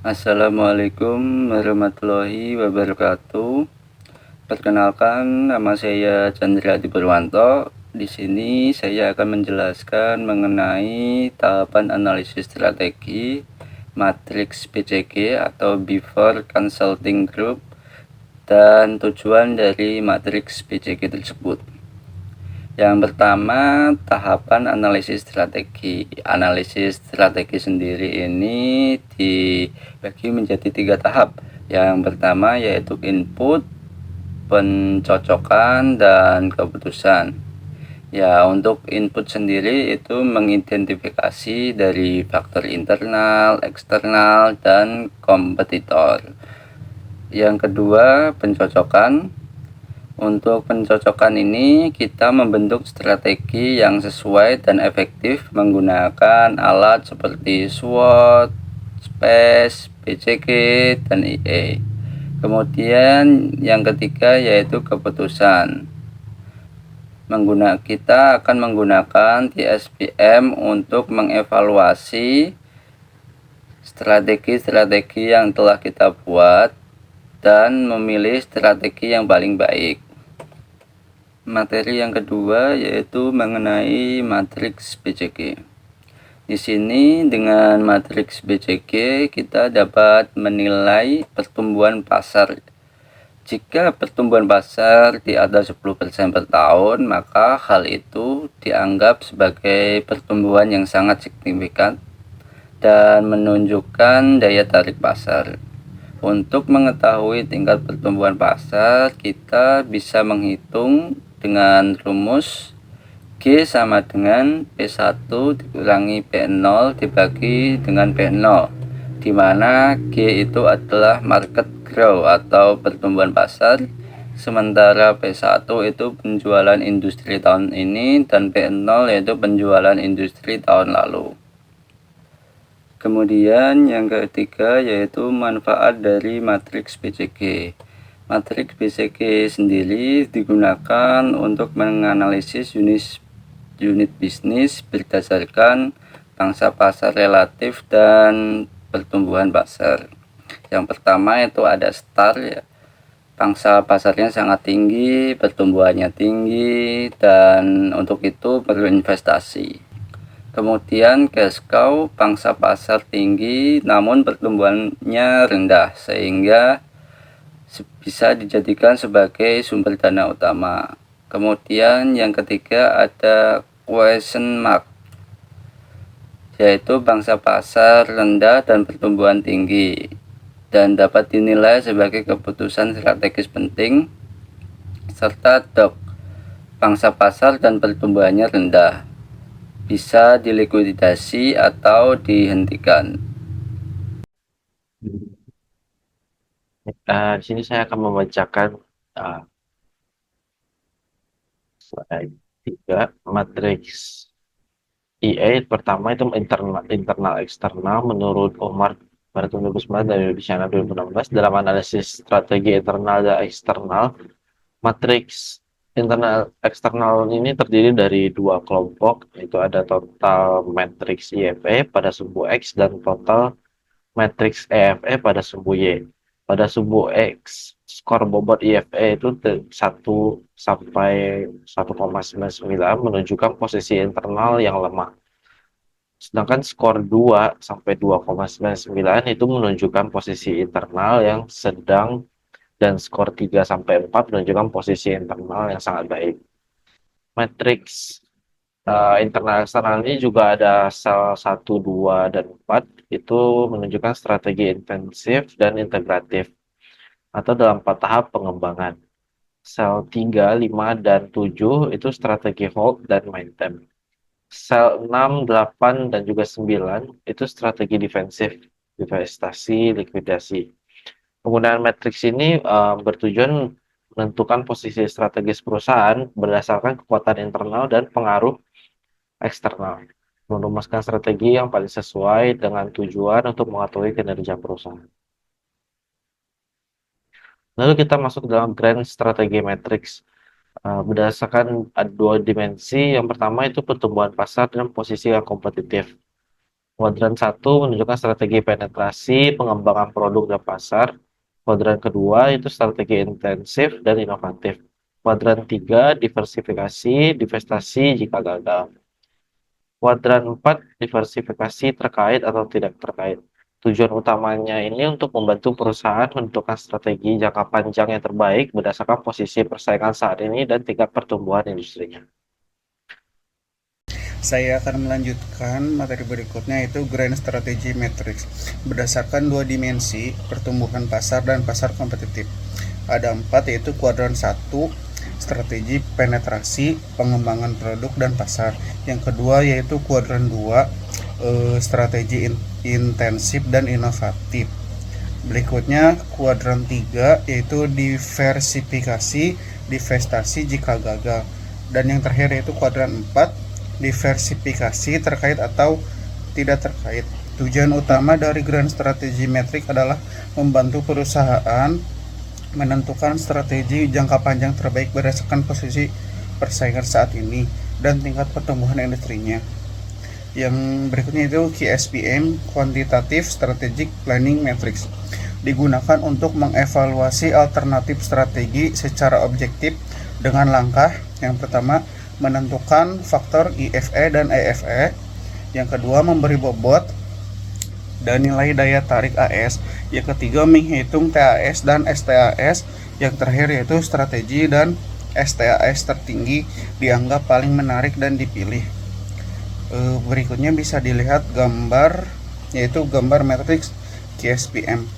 Assalamualaikum warahmatullahi wabarakatuh. Perkenalkan, nama saya Chandra Purwanto. Di sini saya akan menjelaskan mengenai tahapan analisis strategi matriks BCG atau Before Consulting Group dan tujuan dari matriks BCG tersebut. Yang pertama, tahapan analisis strategi. Analisis strategi sendiri ini dibagi menjadi 3 tahap. Yang pertama yaitu input, pencocokan, dan keputusan. Ya, untuk input sendiri itu mengidentifikasi dari faktor internal, eksternal, dan kompetitor. Yang kedua, pencocokan. Untuk pencocokan ini kita membentuk strategi yang sesuai dan efektif menggunakan alat seperti SWOT, SPACE, BCG, dan IE. Kemudian yang ketiga yaitu keputusan. Kita akan menggunakan TSPM untuk mengevaluasi strategi-strategi yang telah kita buat dan memilih strategi yang paling baik. Materi yang kedua yaitu mengenai matriks BCG. Di sini dengan matriks BCG kita dapat menilai pertumbuhan pasar. Jika pertumbuhan pasar di atas 10% per tahun, maka hal itu dianggap sebagai pertumbuhan yang sangat signifikan dan menunjukkan daya tarik pasar. Untuk mengetahui tingkat pertumbuhan pasar, kita bisa menghitung dengan rumus G sama dengan P1 dikurangi P0 dibagi dengan P0, di mana G itu adalah market growth atau pertumbuhan pasar, sementara P1 itu penjualan industri tahun ini dan P0 yaitu penjualan industri tahun lalu. Kemudian yang ketiga yaitu manfaat dari matriks BCG. Matriks BCG sendiri digunakan untuk menganalisis unit bisnis berdasarkan pangsa pasar relatif dan pertumbuhan pasar. Yang pertama itu ada STAR ya. Pangsa pasarnya sangat tinggi, pertumbuhannya tinggi, dan untuk itu perlu investasi. Kemudian cash cow, pangsa pasar tinggi namun pertumbuhannya rendah sehingga bisa dijadikan sebagai sumber dana utama. Kemudian yang ketiga ada question mark, yaitu pangsa pasar rendah dan pertumbuhan tinggi dan dapat dinilai sebagai keputusan strategis penting. Serta dog, pangsa pasar dan pertumbuhannya rendah, bisa dilikuidasi atau dihentikan. Di sini saya akan membacakan uh, slide 3 matriks EA. Pertama itu internal eksternal menurut Omar pada tahun 2009 dan Indonesia 2016 dalam analisis strategi internal dan eksternal. Matriks internal eksternal ini terdiri dari dua kelompok, yaitu ada total matriks IFE pada sumbu X dan total matriks EFE pada sumbu Y. Pada sumbu X, skor bobot IFE itu 1 sampai 1,99 menunjukkan posisi internal yang lemah. Sedangkan skor 2 sampai 2,99 itu menunjukkan posisi internal yang sedang, dan skor 3 sampai 4 menunjukkan posisi internal yang sangat baik. Matriks internal eksternal ini juga ada sel 1, 2, dan 4 itu menunjukkan strategi intensif dan integratif atau dalam 4 tahap pengembangan. Sel 3, 5, dan 7 itu strategi hold dan maintain. Sel 6, 8, dan juga 9 itu strategi defensif, investasi, likuidasi. Penggunaan matriks ini bertujuan menentukan posisi strategis perusahaan berdasarkan kekuatan internal dan pengaruh eksternal, merumuskan strategi yang paling sesuai dengan tujuan untuk mengetahui kinerja perusahaan. Lalu kita masuk dalam grand strategi matrix. Berdasarkan dua dimensi, yang pertama itu pertumbuhan pasar dan posisi yang kompetitif. Kuadran 1 menunjukkan strategi penetrasi, pengembangan produk dan pasar. Kuadran kedua itu strategi intensif dan inovatif. Kuadran 3 diversifikasi, divestasi jika gagal. Kuadran 4 diversifikasi terkait atau tidak terkait. Tujuan utamanya ini untuk membantu perusahaan menentukan strategi jangka panjang yang terbaik berdasarkan posisi persaingan saat ini dan tingkat pertumbuhan industrinya. Saya akan melanjutkan materi berikutnya, yaitu Grand Strategy Matrix. Berdasarkan dua dimensi, pertumbuhan pasar dan pasar kompetitif. Ada 4, yaitu kuadran 1, strategi penetrasi, pengembangan produk dan pasar. Yang kedua yaitu kuadran 2, strategi intensif dan inovatif. Berikutnya kuadran 3, yaitu diversifikasi, divestasi jika gagal. Dan yang terakhir yaitu kuadran 4, diversifikasi terkait atau tidak terkait. Tujuan utama dari Grand Strategy Matrix adalah membantu perusahaan menentukan strategi jangka panjang terbaik berdasarkan posisi persaingan saat ini dan tingkat pertumbuhan industrinya. Yang berikutnya itu QSPM, Quantitative Strategic Planning Matrix, digunakan untuk mengevaluasi alternatif strategi secara objektif dengan langkah yang pertama menentukan faktor IFE dan EFE, yang kedua memberi bobot dan nilai daya tarik AS, yang ketiga menghitung TAS dan STAS, yang terakhir yaitu strategi dan STAS tertinggi dianggap paling menarik dan dipilih. Berikutnya bisa dilihat gambar, yaitu gambar matriks QSPM.